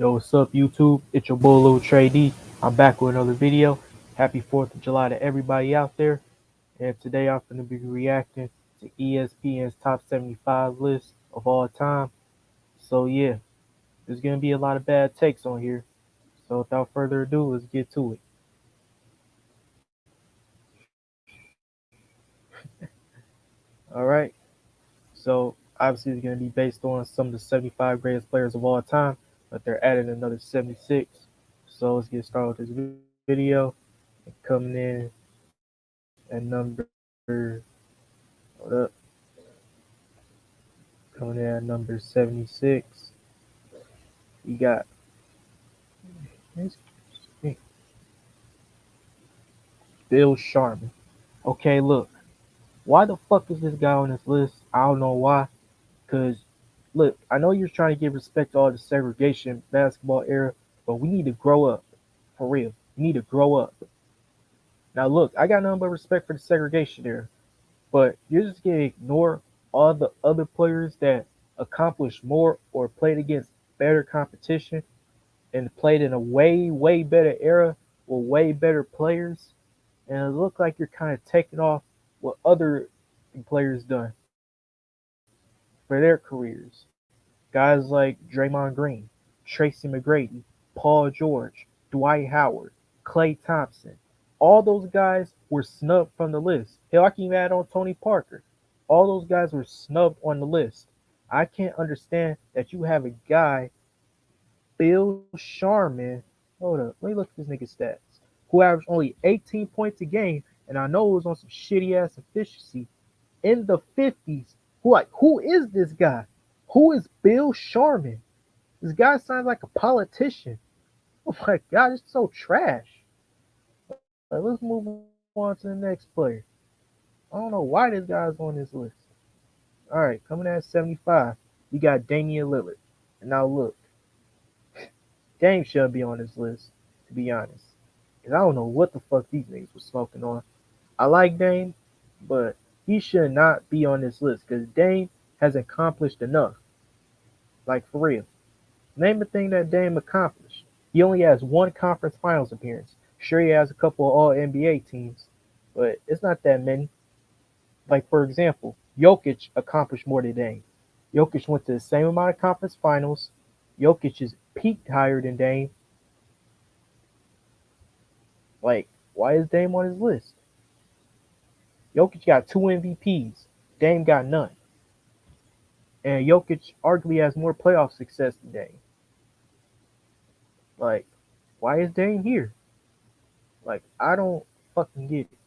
Yo, what's up, YouTube? It's your boy, Lil Trey D. I'm back with another video. Happy 4th of July to everybody out there. And today I'm going to be reacting to ESPN's top 75 list of all time. So, yeah, there's going to be a lot of bad takes on here. So, without further ado, let's get to it. All right. So, obviously, it's going to be based on some of the 75 greatest players of all time, but they're adding another 76. So, let's get started with this video. Coming in at hold up, coming in at number 76, you got Bill Sharman. Okay, look, why the fuck is this guy on this list? I don't know why. Because, look, I know you're trying to give respect to all the segregation basketball era, but we need to grow up. For real. We need to grow up. Now, look, I got nothing but respect for the segregation era, but you're just going to ignore all the other players that accomplished more or played against better competition and played in a way, way better era with way better players. And it looked like you're kind of taking off what other players done for their careers. Guys like Draymond Green, Tracy McGrady, Paul George, Dwight Howard, Klay Thompson. All those guys were snubbed from the list. Hell, I can even add on Tony Parker. All those guys were snubbed on the list. I can't understand that you have a guy, Bill Sharman. Hold up, let me look at this nigga's stats. Who averaged only 18 points a game, and I know it was on some shitty ass efficiency in the 50s. Who is this guy? Who is Bill Sharman? This guy sounds like a politician. Oh my god, it's so trash. Let's move on to the next player. I don't know why this guy's on this list. All right, coming at 75, you got Damian Lillard. And now look, Dame should be on this list, to be honest. Because I don't know what the fuck these niggas was smoking on. I like Dame, but he should not be on this list because Dame has accomplished enough. Like, for real. Name a thing that Dame accomplished. He only has one conference finals appearance. Sure, he has a couple of all NBA teams, but it's not that many. Like, for example, Jokic accomplished more than Dame. Jokic went to the same amount of conference finals. Jokic is peaked higher than Dame. Like, why is Dame on his list? Jokic got 2 MVPs. Dame got none. And Jokic arguably has more playoff success than Dame. Like, why is Dame here? Like, I don't fucking get it.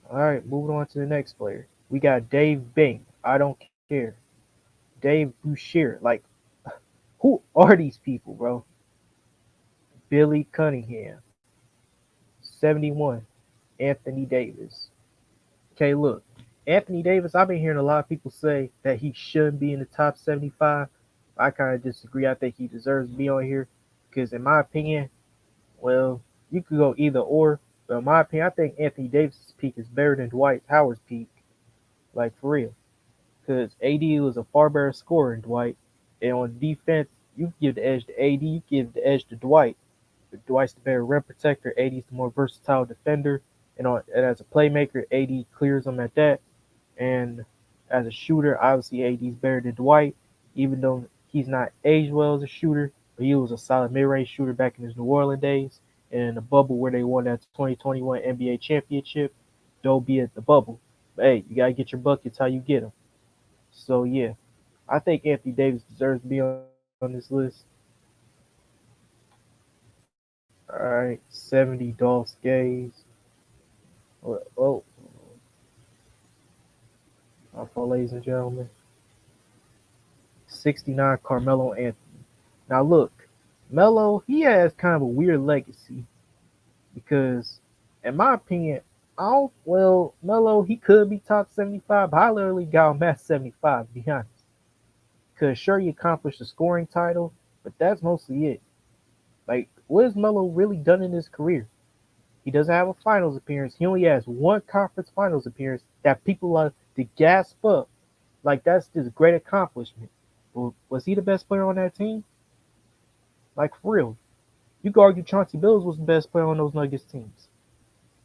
Alright, moving on to the next player. We got Dave Bing. I don't care. Dave Boucher. Like, who are these people, bro? Billy Cunningham. 71. Anthony Davis. Okay, look. Anthony Davis, I've been hearing a lot of people say that he shouldn't be in the top 75. I kind of disagree. I think he deserves to be on here because, in my opinion, well, you could go either or. But in my opinion, I think Anthony Davis' peak is better than Dwight Howard's peak. Like, for real. Because AD was a far better scorer than Dwight. And on defense, you give the edge to AD, you give the edge to Dwight. But Dwight's the better rim protector. AD's the more versatile defender. And as a playmaker, AD clears them at that. And as a shooter, obviously AD's better than Dwight, even though he's not aged well as a shooter, but he was a solid mid-range shooter back in his New Orleans days and in the bubble where they won that 2021 NBA championship, though be it the bubble. But hey, you gotta get your buckets how you get them. So yeah, I think Anthony Davis deserves to be on this list. All right, 70 Dolph Gaze. Oh, my fault, ladies and gentlemen. 69 Carmelo Anthony. Now look, Melo, he has kind of a weird legacy because, in my opinion, Melo, he could be top 75, but I literally got him at 75, to be honest. Because sure, he accomplished the scoring title, but that's mostly it. Like, what has Melo really done in his career? He doesn't have a finals appearance. He only has one conference finals appearance that people love to gasp up. Like, that's just a great accomplishment. Well, was he the best player on that team? Like for real. You could argue Chauncey Billups was the best player on those Nuggets teams.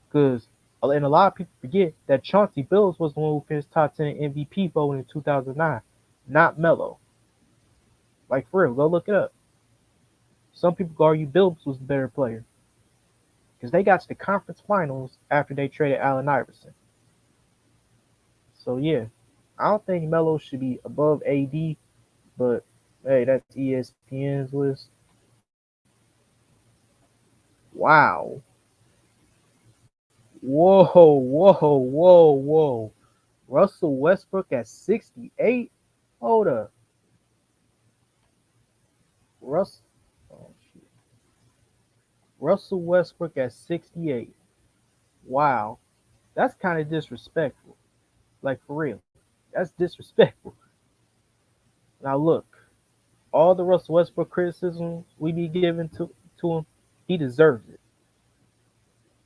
Because and a lot of people forget that Chauncey Billups was the one who finished top 10 MVP vote in 2009, not Melo. Like for real, go look it up. Some people could argue Billups was the better player because they got to the conference finals after they traded Allen Iverson. So yeah, I don't think Melo should be above AD, but hey, that's ESPN's list. Wow. Whoa, whoa, whoa, whoa. Russell Westbrook at 68? Hold up. Russ oh, shit. Russell Westbrook at 68. Wow. That's kind of disrespectful. Like for real. That's disrespectful. Now look, all the Russell Westbrook criticism we be giving to him, he deserves it.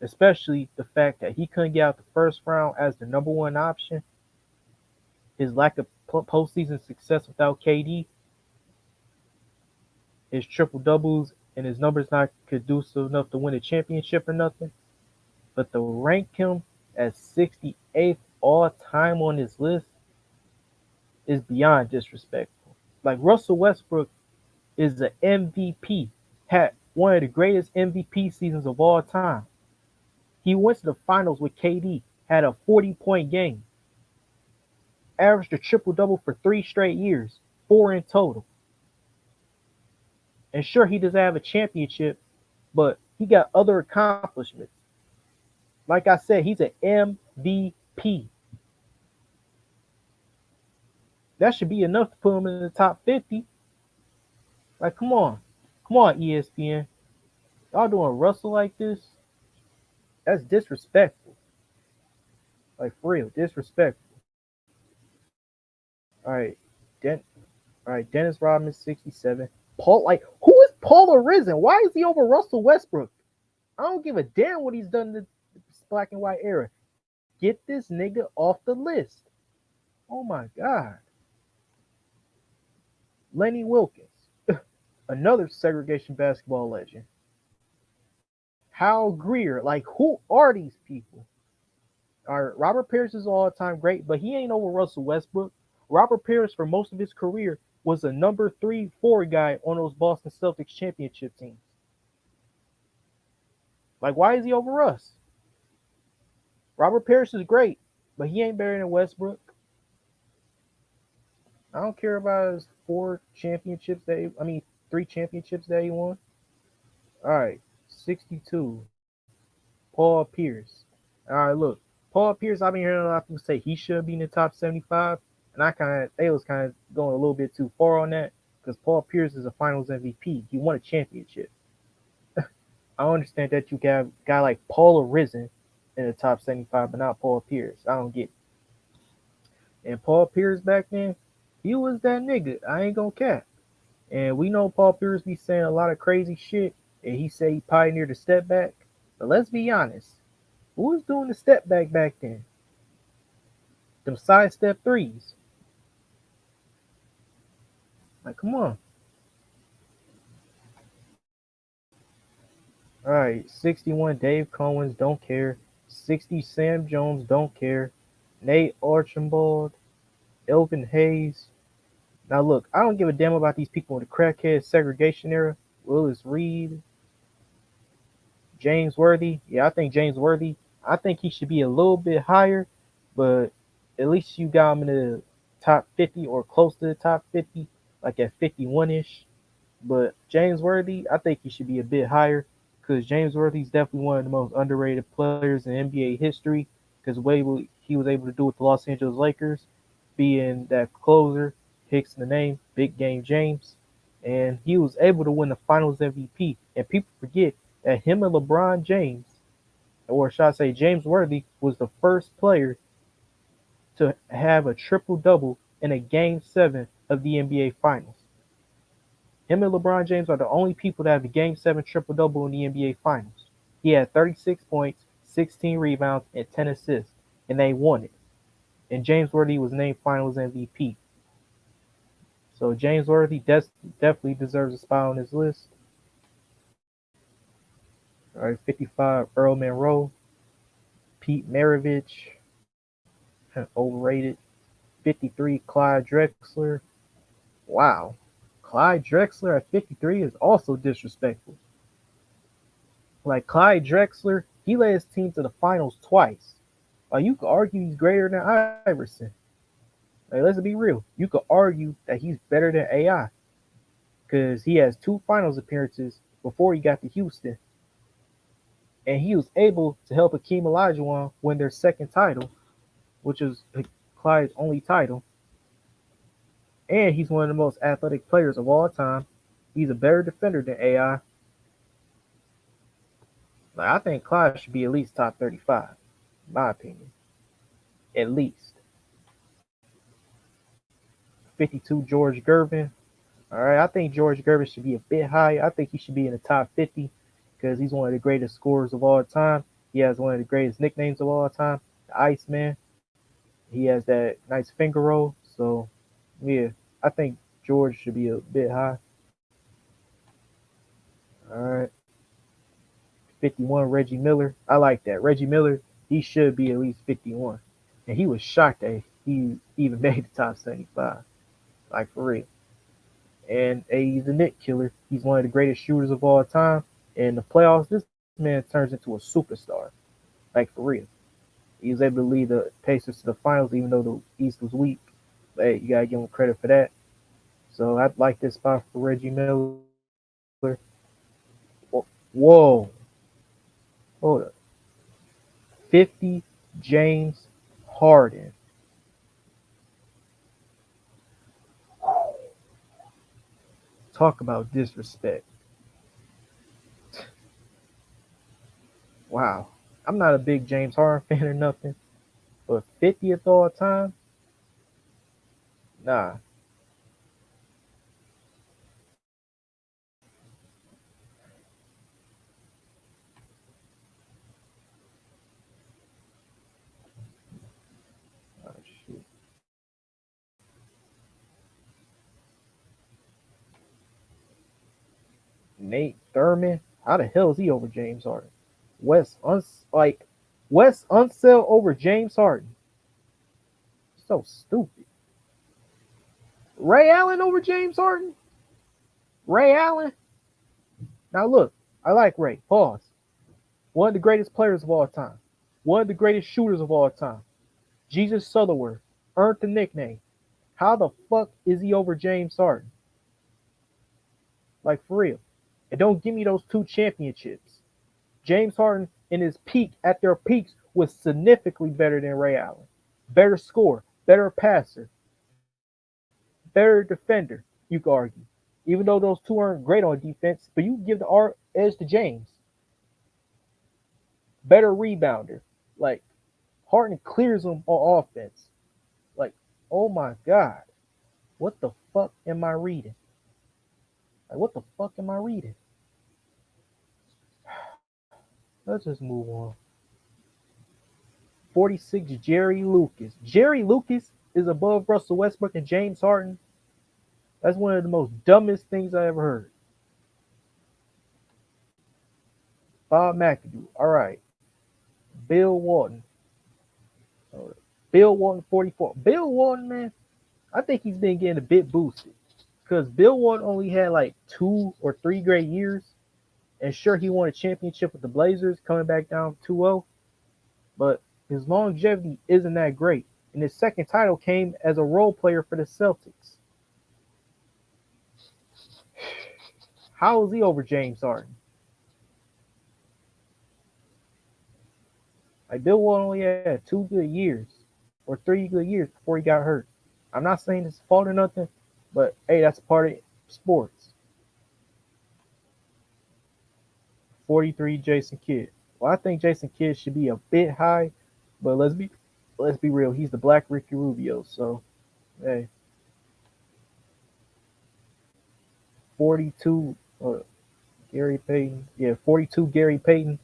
Especially the fact that he couldn't get out the first round as the number one option, his lack of postseason success without KD, his triple doubles, and his numbers not conducive enough to win a championship or nothing. But to rank him as 68th all time on this list is beyond disrespectful. Like Russell Westbrook is an MVP, had one of the greatest MVP seasons of all time. He went to the finals with KD, had a 40-point game, averaged a triple double for 3 straight years, four in total. And sure, he doesn't have a championship, but he got other accomplishments. Like I said, he's an MVP. That should be enough to put him in the top 50. Like, come on, ESPN. Y'all doing Russell like this? That's disrespectful. Like for real, disrespectful. All right, Den- all right, Dennis Rodman, 67. Like, who is Paul Arisen? Why is he over Russell Westbrook? I don't give a damn what he's done in the black and white era. Get this nigga off the list. Oh my God. Lenny Wilkins, another segregation basketball legend. Hal Greer, like who are these people? All right, Robert Pierce is all time great, but he ain't over Russell Westbrook. Robert Pierce, for most of his career, was a number 3, 4 guy on those Boston Celtics championship teams. Like, why is he over us? Robert Pierce is great, but he ain't better than Westbrook. I don't care about his 3 championships that he won. All right, 62. Paul Pierce. All right, look, Paul Pierce. I've been hearing a lot of people say he should be in the top 75, and they was kind of going a little bit too far on that because Paul Pierce is a Finals MVP. He won a championship. I understand that you can have a guy like Paul Arisen in the top 75, but not Paul Pierce. I don't get it. And Paul Pierce back then, he was that nigga. I ain't gonna cap. And we know Paul Pierce be saying a lot of crazy shit, and he say he pioneered the step back. But let's be honest, who was doing the step back then? Them side step threes. Like, come on. All right, 61 Dave Cowens, don't care. 60 Sam Jones, don't care. Nate Archibald, Elvin Hayes. Now look, I don't give a damn about these people in the crackhead segregation era. Willis Reed, James Worthy. Yeah, I think James Worthy. I think he should be a little bit higher, but at least you got him in the top 50 or close to the top 50, like at 51 ish. But James Worthy, I think he should be a bit higher because James Worthy is definitely one of the most underrated players in NBA history because the way he was able to do with the Los Angeles Lakers, being that closer, Hicks in the name, Big Game James, and he was able to win the Finals MVP. And people forget that him and LeBron James, or should I say James Worthy, was the first player to have a triple double in a Game 7 of the NBA Finals. Him and LeBron James are the only people that have a Game 7 triple double in the NBA Finals. He had 36 points, 16 rebounds, and 10 assists, and they won it. And James Worthy was named Finals MVP. So James Worthy definitely deserves a spot on this list. All right, 55 Earl Monroe, Pete Maravich, overrated. 53 Clyde Drexler. Wow, Clyde Drexler at 53 is also disrespectful. Like Clyde Drexler, he led his team to the finals twice. You could argue he's greater than Iverson. Like, let's be real. You could argue that he's better than AI because he has two finals appearances before he got to Houston, and he was able to help Akeem Olajuwon win their second title, which is Clyde's only title. And he's one of the most athletic players of all time. He's a better defender than AI. Like, I think Clyde should be at least top 35, in my opinion. At least. 52 George Gervin. All right, I think George Gervin should be a bit high. I think he should be in the top 50 because he's one of the greatest scorers of all time. He has one of the greatest nicknames of all time, the Iceman. He has that nice finger roll. So, yeah, I think George should be a bit high. All right. 51 Reggie Miller. I like that. Reggie Miller, he should be at least 51. And he was shocked that he even made the top 75. Like, for real. And he's a Nick killer. He's one of the greatest shooters of all time. In the playoffs, this man turns into a superstar. Like, for real. He was able to lead the Pacers to the finals, even though the East was weak. But hey, you got to give him credit for that. So I'd like this spot for Reggie Miller. Whoa. Hold up. 50 James Harden. Talk about disrespect. Wow. I'm not a big James Harden fan or nothing, but 50th all time? Nah. Oh, shit. Nate Thurman? How the hell is he over James Harden? Like Wes Unseld over James Harden. So stupid. Ray Allen over James Harden? Ray Allen? Now look, I like Ray. Pause. One of the greatest players of all time. One of the greatest shooters of all time. Jesus Sutherland earned the nickname. How the fuck is he over James Harden? Like, for real. And don't give me those two championships. James Harden in his peak, at their peaks, was significantly better than Ray Allen. Better scorer, better passer, better defender, you could argue. Even though those two aren't great on defense, but you give the edge to James. Better rebounder. Like, Harden clears them on offense. Like, oh my God. What the fuck am I reading? Like, what the fuck am I reading? Let's just move on. 46 Jerry Lucas. Jerry Lucas is above Russell Westbrook and James Harden. That's one of the most dumbest things I ever heard. Bob McAdoo. All right. Bill Walton. Bill Walton 44. Bill Walton, man, I think he's been getting a bit boosted. Because Bill Walton only had like 2 or 3 great years. And sure, he won a championship with the Blazers coming back down 2-0. But his longevity isn't that great. And his second title came as a role player for the Celtics. How is he over James Harden? Like Bill Walton only had 2 good years or 3 good years before he got hurt. I'm not saying it's fault or nothing, but hey, that's part of sports. 43 Jason Kidd. Well, I think Jason Kidd should be a bit high, but let's be real. He's the Black Ricky Rubio, so hey, 42 Gary Payton. Yeah, 42 Gary Payton.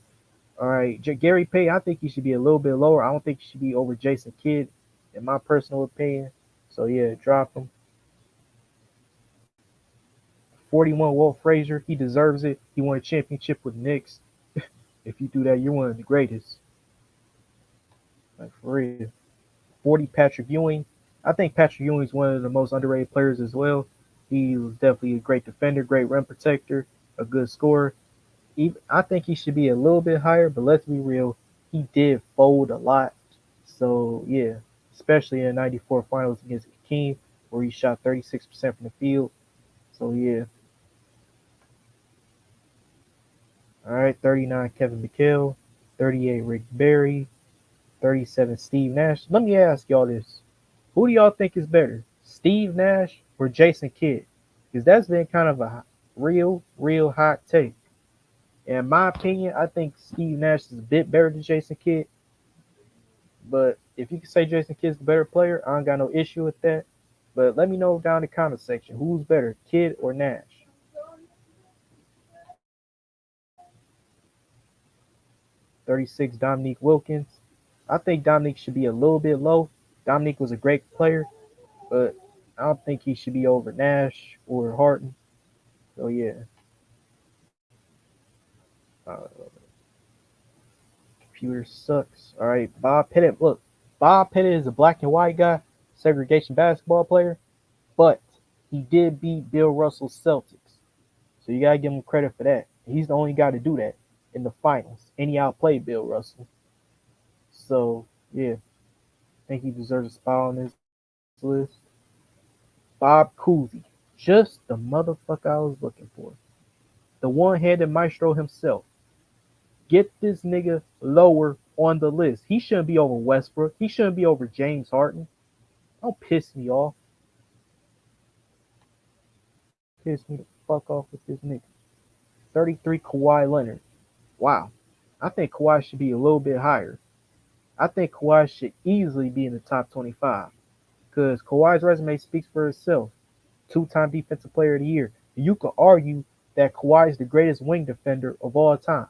All right, Gary Payton. I think he should be a little bit lower. I don't think he should be over Jason Kidd, in my personal opinion. So yeah, drop him. 41 Walt Frazier, he deserves it. He won a championship with Knicks. If you do that, you're one of the greatest. Like for real. 40 Patrick Ewing. I think Patrick Ewing is one of the most underrated players as well. He was definitely a great defender, great rim protector, a good scorer. I think he should be a little bit higher, but let's be real, he did fold a lot. So yeah, especially in the '94 finals against Hakeem, where he shot 36% from the field. So yeah, all right, 39 Kevin McHale, 38 Rick Barry, 37 Steve Nash. Let me ask y'all this: who do y'all think is better, Steve Nash or Jason Kidd? Because that's been kind of a real hot take. In my opinion, I think Steve Nash is a bit better than Jason Kidd. But if you can say Jason Kidd's the better player, I don't got no issue with that. But let me know down in the comment section who's better, Kidd or Nash. 36 Dominique Wilkins. I think Dominique should be a little bit low. Dominique was a great player, but I don't think he should be over Nash or Harden. So yeah, uh, computer sucks. All right, Bob Pettit. Look, Bob Pettit is a black and white guy, segregation basketball player, but he did beat Bill Russell's Celtics. So you gotta give him credit for that. He's the only guy to do that in the finals, and he outplayed Bill Russell. So yeah, I think he deserves a spot on this list. Bob Cousy, just the motherfucker I was looking for. The one-handed maestro himself. Get this nigga lower on the list. He shouldn't be over Westbrook. He shouldn't be over James Harden. Don't piss me off. Piss me the fuck off with this nigga. 33 Kawhi Leonard. Wow. I think Kawhi should be a little bit higher. I think Kawhi should easily be in the top 25 because Kawhi's resume speaks for itself. Two-time Defensive Player of the Year. You could argue that Kawhi is the greatest wing defender of all time.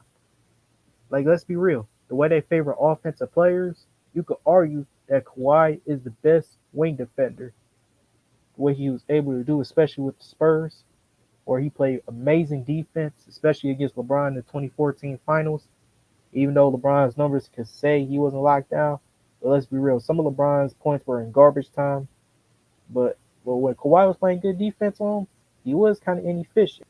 Like, let's be real. The way they favor offensive players, you could argue that Kawhi is the best wing defender. What he was able to do, especially with the Spurs, where he played amazing defense, especially against LeBron in the 2014 finals. Even though LeBron's numbers could say he wasn't locked down, but let's be real. Some of LeBron's points were in garbage time. But when Kawhi was playing good defense on him, he was kind of inefficient.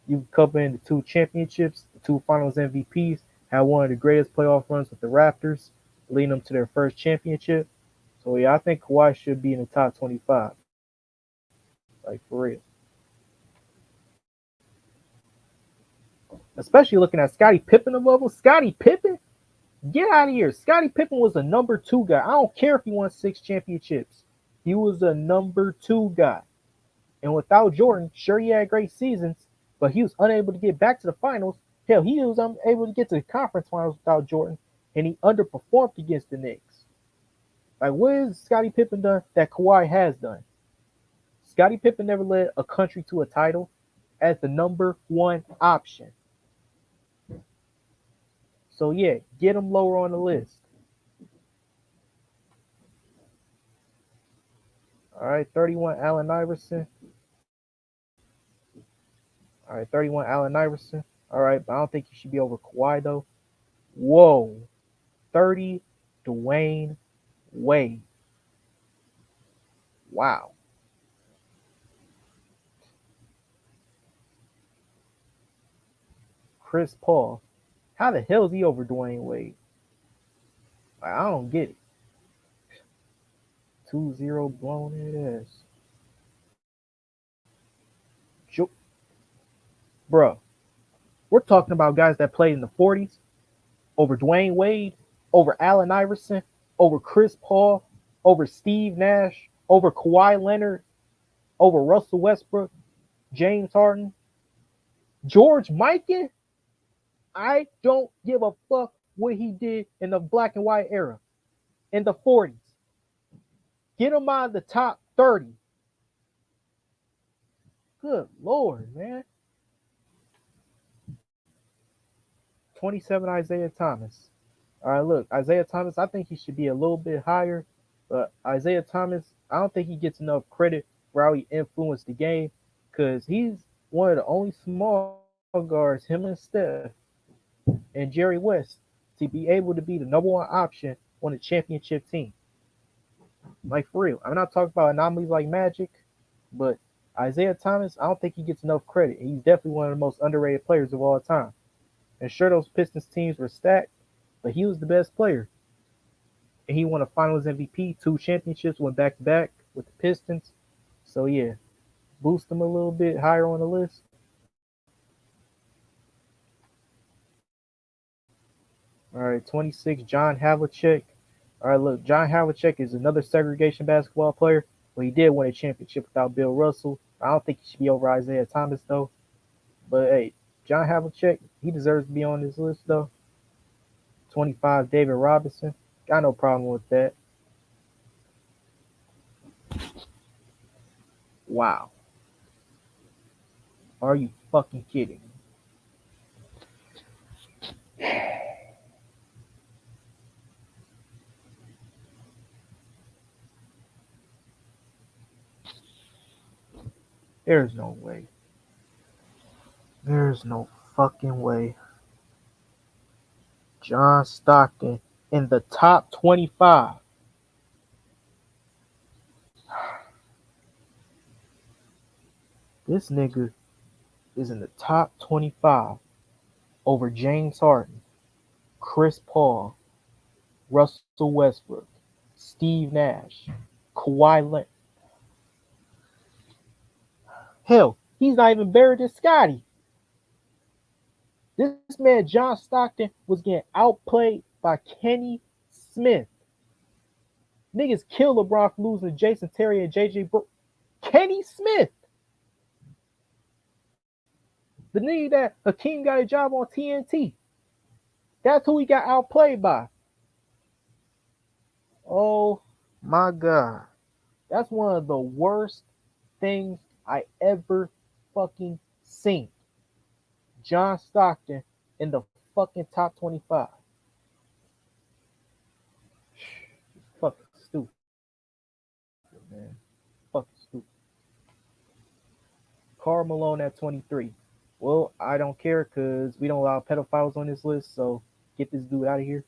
You couple in the two championships, the two finals MVPs, had one of the greatest playoff runs with the Raptors, leading them to their first championship. So yeah, I think Kawhi should be in the top 25. Like for real. Especially looking at Scottie Pippen above him. Scottie Pippen? Get out of here. Scottie Pippen was a number two guy. I don't care if he won 6 championships. He was a number two guy. And without Jordan, sure he had great seasons, but he was unable to get back to the finals. Hell, he was unable to get to the conference finals without Jordan, and he underperformed against the Knicks. Like, what has Scottie Pippen done that Kawhi has done? Scottie Pippen never led a country to a title as the number one option. So yeah, get him lower on the list. All right, 31 Allen Iverson. All right, 31 Allen Iverson. All right, but I don't think he should be over Kawhi though. Whoa, 30 Dwayne Wade. Wow. Chris Paul. How the hell is he over Dwayne Wade? I don't get it. 2-0 blown it ass. Bro, we're talking about guys that played in the 40s over Dwayne Wade, over Allen Iverson, over Chris Paul, over Steve Nash, over Kawhi Leonard, over Russell Westbrook, James Harden, George Mikan. I don't give a fuck what he did in the black and white era in the 40s. Get him out of the top 30. Good Lord, man. 27 Isaiah Thomas. All right, look, Isaiah Thomas, I think he should be a little bit higher, but Isaiah Thomas, I don't think he gets enough credit for how he influenced the game. because he's one of the only small guards, him and Steph and Jerry West, to be able to be the number one option on a championship team. Like for real. I'm not talking about anomalies like Magic, but Isaiah Thomas, I don't think he gets enough credit. He's definitely one of the most underrated players of all time. And sure, those Pistons teams were stacked, but he was the best player. And he won a Finals MVP, two championships, went back to back with the Pistons. So yeah, boost him a little bit higher on the list. All right, 26, John Havlicek. All right, look, John Havlicek is another segregation basketball player, but he did win a championship without Bill Russell. I don't think he should be over Isaiah Thomas though. But hey, John Havlicek, he deserves to be on this list though. 25, David Robinson. Got no problem with that. Wow. Are you fucking kidding? There's no way. There's no fucking way. John Stockton in the top 25. This nigga is in the top 25 over James Harden, Chris Paul, Russell Westbrook, Steve Nash, Kawhi Leonard. Hell, he's not even better than Scotty. This man, John Stockton, was getting outplayed by Kenny Smith. Niggas kill LeBron for losing to Jason Terry and JJ Bro. Kenny Smith. The nigga that Hakeem got a job on TNT. That's who he got outplayed by. Oh my God. That's one of the worst things I ever fucking seen. John Stockton in the fucking top 25. Fucking stupid, man. Fucking stupid. Karl Malone at 23. Well, I don't care because we don't allow pedophiles on this list, so get this dude out of here.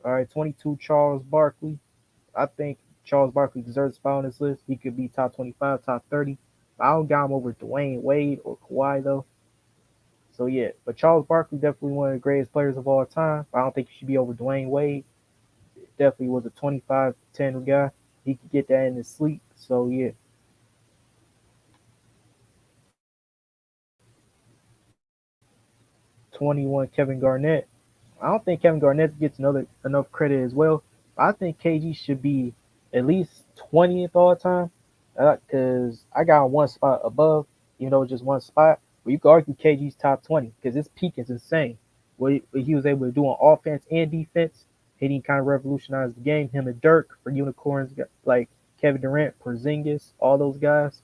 All right, 22, Charles Barkley. I think Charles Barkley deserves a spot on this list. He could be top 25, top 30. I don't got him over Dwayne Wade or Kawhi, though. So, yeah, but Charles Barkley definitely one of the greatest players of all time. I don't think he should be over Dwayne Wade. Definitely was a 25-10 guy. He could get that in his sleep. So, yeah. 21, Kevin Garnett. I don't think Kevin Garnett gets enough credit as well. I think KG should be at least 20th all time because I got one spot above, even though it's just one spot. But you could argue KG's top 20 because his peak is insane. What he was able to do on offense and defense, he kind of revolutionized the game. Him and Dirk for unicorns like Kevin Durant, Porzingis, all those guys.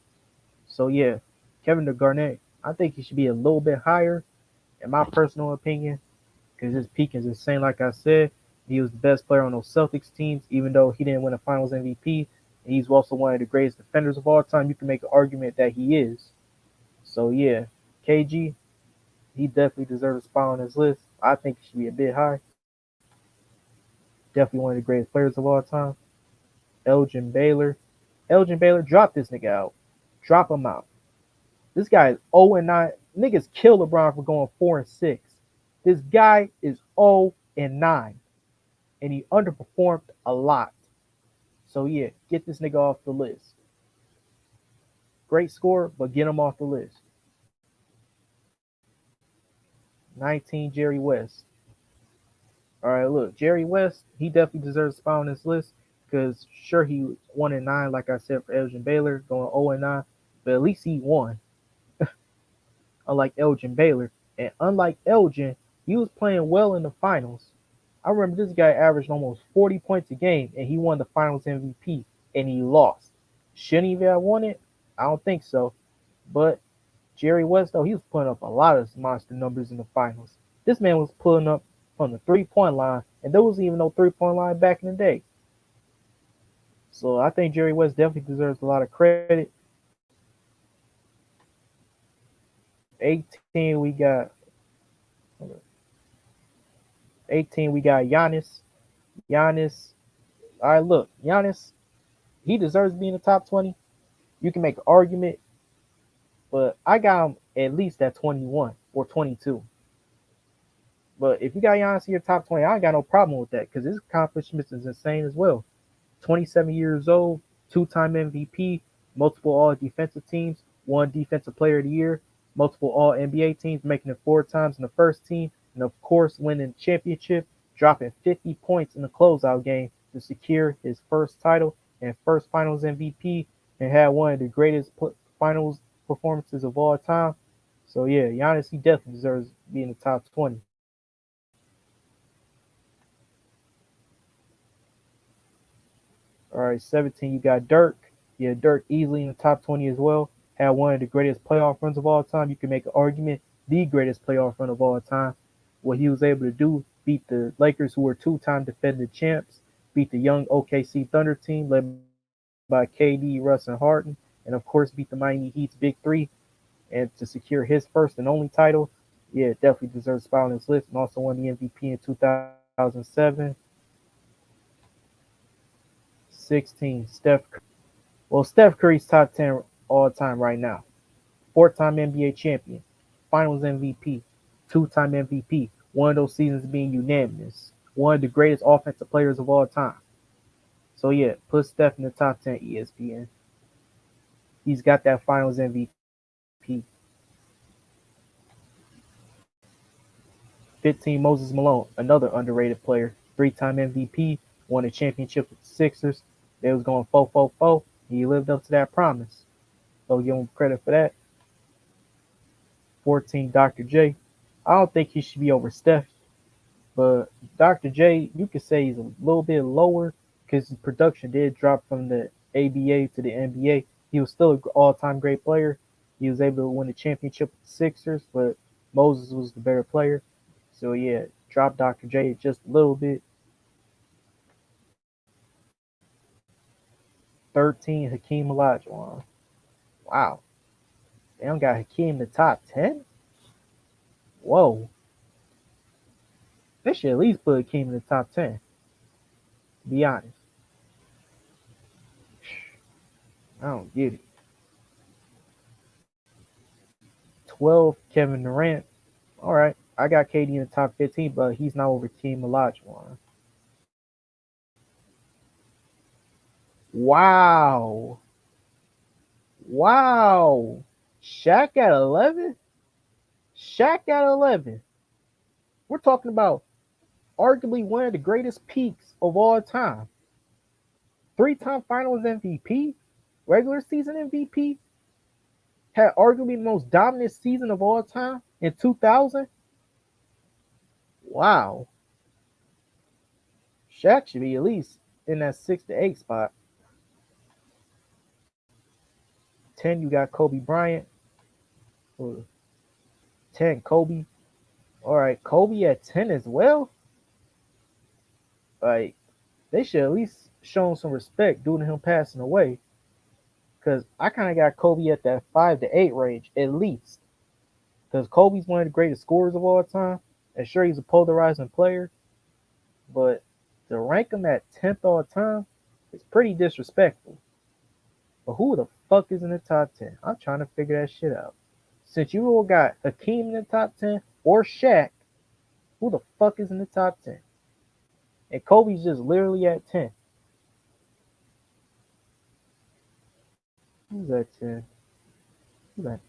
So yeah, Kevin Garnett, I think he should be a little bit higher, in my personal opinion, because his peak is insane. Like I said, he was the best player on those Celtics teams, even though he didn't win a Finals MVP. And he's also one of the greatest defenders of all time. You can make an argument that he is. So yeah, KG, he definitely deserves a spot on this list. I think he should be a bit high. Definitely one of the greatest players of all time. Elgin Baylor. Elgin Baylor, drop this nigga out. Drop him out. This guy is 0-9. Niggas kill LeBron for going 4-6. This guy is 0-9. And he underperformed a lot. So yeah, get this nigga off the list. Great score, but get him off the list. 19, Jerry West. All right, look, Jerry West, he definitely deserves a spot on this list because sure he 1-9, like I said for Elgin Baylor, going 0-9, but at least he won. Unlike Elgin Baylor, and unlike Elgin, he was playing well in the finals. I remember this guy averaged almost 40 points a game, and he won the Finals MVP, and he lost. Shouldn't he have won it? I don't think so. But Jerry West, though, he was putting up a lot of monster numbers in the finals. This man was pulling up from the three-point line, and there wasn't even no three-point line back in the day. So I think Jerry West definitely deserves a lot of credit. 18 we got 18 we got Giannis. Giannis. All right, look, Giannis, he deserves to be in the top 20. You can make an argument, but I got him at least at 21 or 22. But if you got Giannis in your top 20, I ain't got no problem with that because his accomplishments is insane as well. 27 years old, two-time MVP, multiple All Defensive teams, one Defensive Player of the Year, multiple All NBA teams, making it four times in the first team, and of course winning the championship, dropping 50 points in the closeout game to secure his first title and first Finals MVP, and had one of the greatest Finals performances of all time. So yeah, Giannis, he definitely deserves to be in the top 20. All right, 17, you got Dirk. Yeah, Dirk easily in the top 20 as well. Had one of the greatest playoff runs of all time. You can make an argument, the greatest playoff run of all time. What he was able to do, beat the Lakers, who were two-time defending champs, beat the young OKC Thunder team led by KD, Russ, and Harden, and of course beat the Miami Heat's Big Three, and to secure his first and only title. Yeah, definitely deserves a spot on this list, and also won the MVP in 2007. 16, Steph Curry. Well, Steph Curry's top 10 all time right now. Four-time NBA champion, Finals MVP, two-time MVP. One of those seasons being unanimous. One of the greatest offensive players of all time. So yeah, put Steph in the top 10 ESPN. He's got that Finals MVP. 15, Moses Malone, another underrated player. Three-time MVP, won a championship with the Sixers. They was going 4-4-4. He lived up to that promise. So give him credit for that. 14, Dr. J. I don't think he should be over Steph, but Dr. J, you could say he's a little bit lower because his production did drop from the ABA to the NBA. He was still an all-time great player. He was able to win the championship with the Sixers, but Moses was the better player. So yeah, drop Dr. J just a little bit. 13, Hakeem Olajuwon. Wow, they don't got Hakeem in the top 10. Whoa, they should at least put Hakeem in the top 10. To be honest, I don't get it. 12, Kevin Durant. All right, I got KD in the top 15, but he's not over Hakeem Olajuwon. Wow, wow. Shaq at 11. Shaq at 11. We're talking about arguably one of the greatest peaks of all time. Three-time Finals MVP, regular season MVP, had arguably the most dominant season of all time in 2000. Wow, Shaq should be at least in that 6 to 8 spot. 10, you got Kobe Bryant. 10, Kobe. All right, Kobe at 10 as well. Like, they should at least show him some respect due to him passing away. Because I kind of got Kobe at that 5 to 8 range, at least. Because Kobe's one of the greatest scorers of all time. And sure, he's a polarizing player. But to rank him at 10th all time is pretty disrespectful. But who the fuck is in the top 10? I'm trying to figure that shit out. Since you all got Hakeem in the top 10 or Shaq, who the fuck is in the top 10? And Kobe's just literally at 10. Who's at 10? Who's at?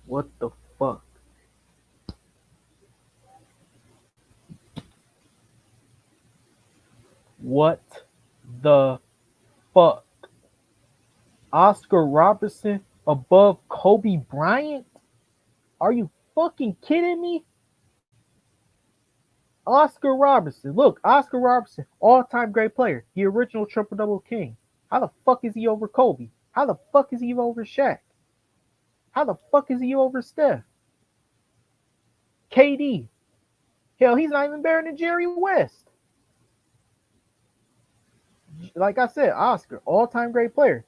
What the fuck? What the fuck? Oscar Robertson above Kobe Bryant? Are you fucking kidding me? Oscar Robertson. Look, Oscar Robertson, all-time great player. The original triple-double king. How the fuck is he over Kobe? How the fuck is he over Shaq? How the fuck is he over Steph? KD. Hell, he's not even better than Jerry West. Like I said, Oscar, all-time great player.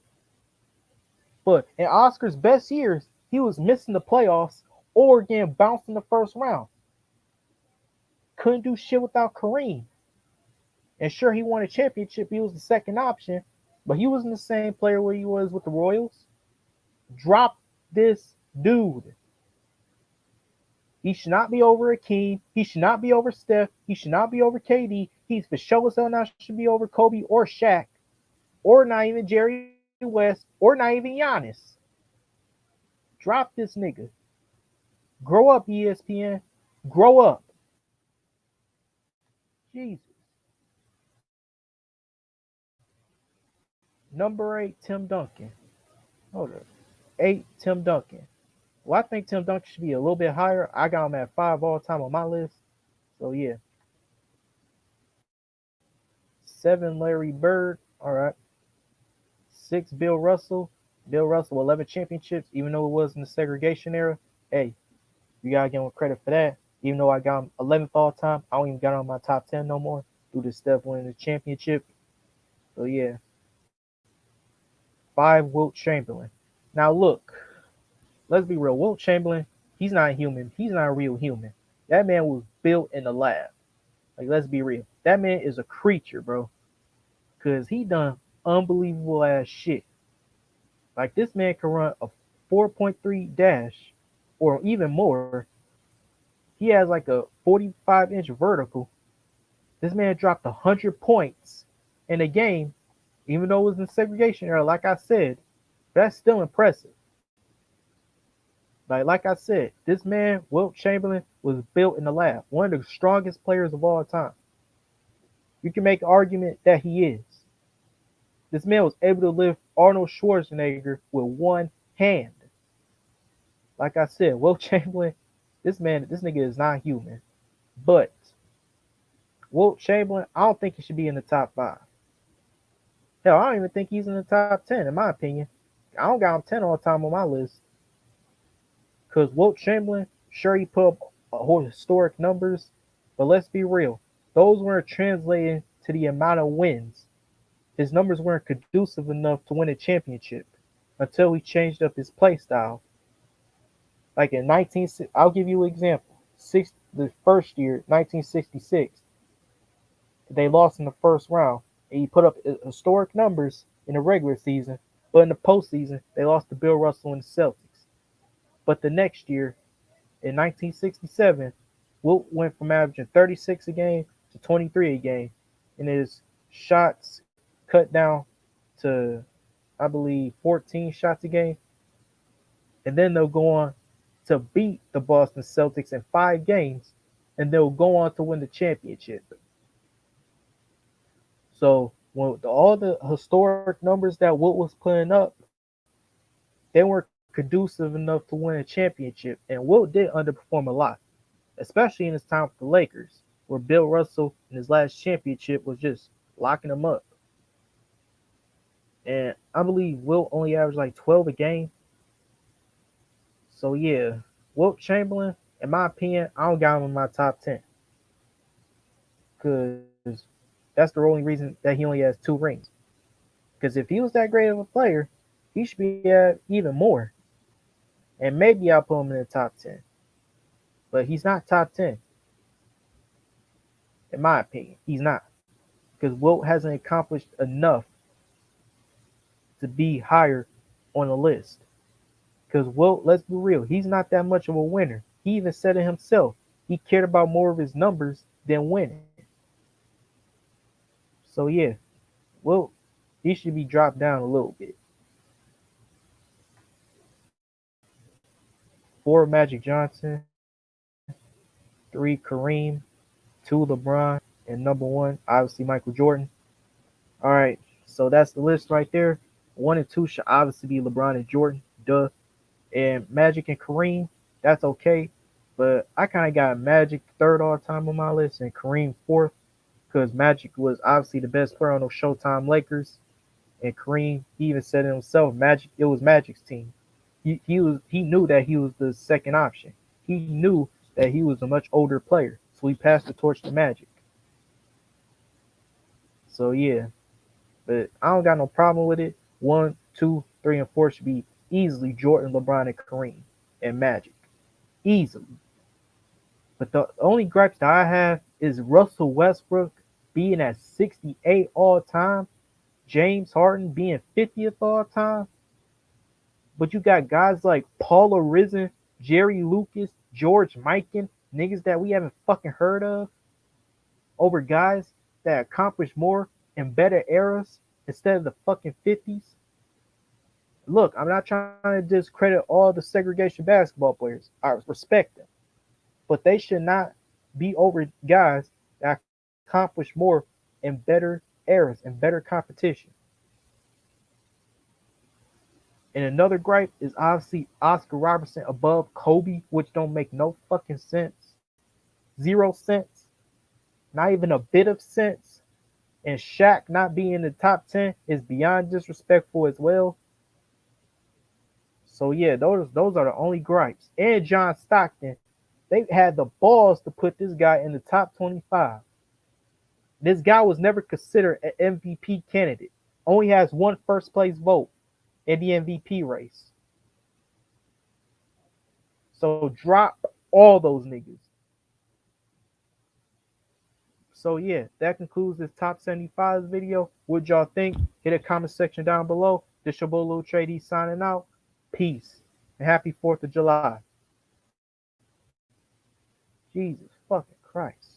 But in Oscar's best years, he was missing the playoffs or getting bounced in the first round. Couldn't do shit without Kareem. And sure, he won a championship. He was the second option, but he wasn't the same player where he was with the Royals. Drop this dude. He should not be over Akeem. He should not be over Steph. He should not be over KD. He's for sure as hell not should be over Kobe or Shaq, or not even Jerry West, or not even Giannis. Drop this nigga. Grow up, ESPN. Grow up. Jesus. Number 8, Tim Duncan. Hold up. 8, Tim Duncan. Well, I think Tim Duncan should be a little bit higher. I got him at 5 all time on my list. So yeah. 7, Larry Bird. All right. 6, Bill Russell. Bill Russell, 11 championships, even though it was in the segregation era. Hey, you gotta give him credit for that. Even though I got him 11th all time, I don't even got him on my top 10 no more due to Steph winning the championship. So yeah. 5, Wilt Chamberlain. Now look, let's be real. Wilt Chamberlain, he's not human. He's not a real human. That man was built in the lab. Like, let's be real. That man is a creature, bro. Because he done unbelievable ass shit. Like, this man can run a 4.3 dash or even more. He has like a 45-inch vertical. This man dropped 100 points in a game, even though it was in segregation era, like I said. That's still impressive. Like I said, this man, Wilt Chamberlain, was built in the lab. One of the strongest players of all time. You can make an argument that he is. This man was able to lift Arnold Schwarzenegger with one hand. Like I said, Wilt Chamberlain, this nigga is not human. But Wilt Chamberlain, I don't think he should be in the top 5. Hell, I don't even think he's in the top 10, in my opinion. I don't got him 10 all time on my list. Because Wilt Chamberlain, sure, he put up historic numbers, but let's be real. Those weren't translating to the amount of wins. His numbers weren't conducive enough to win a championship until he changed up his play style. Like in I'll give you an example. The first year, 1966, they lost in the first round, and he put up historic numbers in the regular season, but in the postseason, they lost to Bill Russell and the Celtics. But the next year, in 1967, Wilt went from averaging 36 a game to 23 a game, and his shots cut down to, I believe, 14 shots a game. And then they'll go on to beat the Boston Celtics in 5 games, and they'll go on to win the championship. So when all the historic numbers that Wilt was putting up, they weren't conducive enough to win a championship. And Wilt did underperform a lot, especially in his time with the Lakers, where Bill Russell in his last championship was just locking him up. And I believe Wilt only averaged like 12 a game. So yeah, Wilt Chamberlain, in my opinion, I don't got him in my top 10. Because that's the only reason that he only has 2 rings. Because if he was that great of a player, he should be at even more. And maybe I'll put him in the top 10. But he's not top 10. In my opinion, he's not. Because Wilt hasn't accomplished enough to be higher on the list. Because Wilt, let's be real, he's not that much of a winner. He even said it himself. He cared about more of his numbers than winning. So yeah, Wilt, he should be dropped down a little bit. 4, Magic Johnson. 3, Kareem. 2, LeBron. And number 1, obviously, Michael Jordan. All right, so that's the list right there. 1 and 2 should obviously be LeBron and Jordan. Duh. And Magic and Kareem, that's okay. But I kind of got Magic third all time on my list and Kareem fourth because Magic was obviously the best player on those Showtime Lakers. And Kareem, he even said it himself, Magic, it was Magic's team. He knew that he was the second option. He knew that he was a much older player, so he passed the torch to Magic. So yeah, but I don't got no problem with it. One, two, three, and four should be easily Jordan, LeBron, and Kareem and Magic, easily. But the only gripes that I have is Russell Westbrook being at 68 all time, James Harden being 50th all time. But you got guys like Paula Risen, Jerry Lucas, George Mikan, niggas that we haven't fucking heard of, over guys that accomplished more in better eras instead of the fucking 50s. Look, I'm not trying to discredit all the segregation basketball players. I respect them. But they should not be over guys that accomplish more in better eras and better competition. And another gripe is obviously Oscar Robertson above Kobe, which don't make no fucking sense. 0 cents. Not even a bit of sense. And Shaq not being in the top 10 is beyond disrespectful as well. So yeah, those are the only gripes. And John Stockton, they had the balls to put this guy in the top 25. This guy was never considered an MVP candidate. Only has one first place vote in the MVP race. So drop all those niggas. So yeah, that concludes this top 75 video. What y'all think? Hit a comment section down below. This your boy Lil Trady signing out. Peace. And happy 4th of July. Jesus fucking Christ.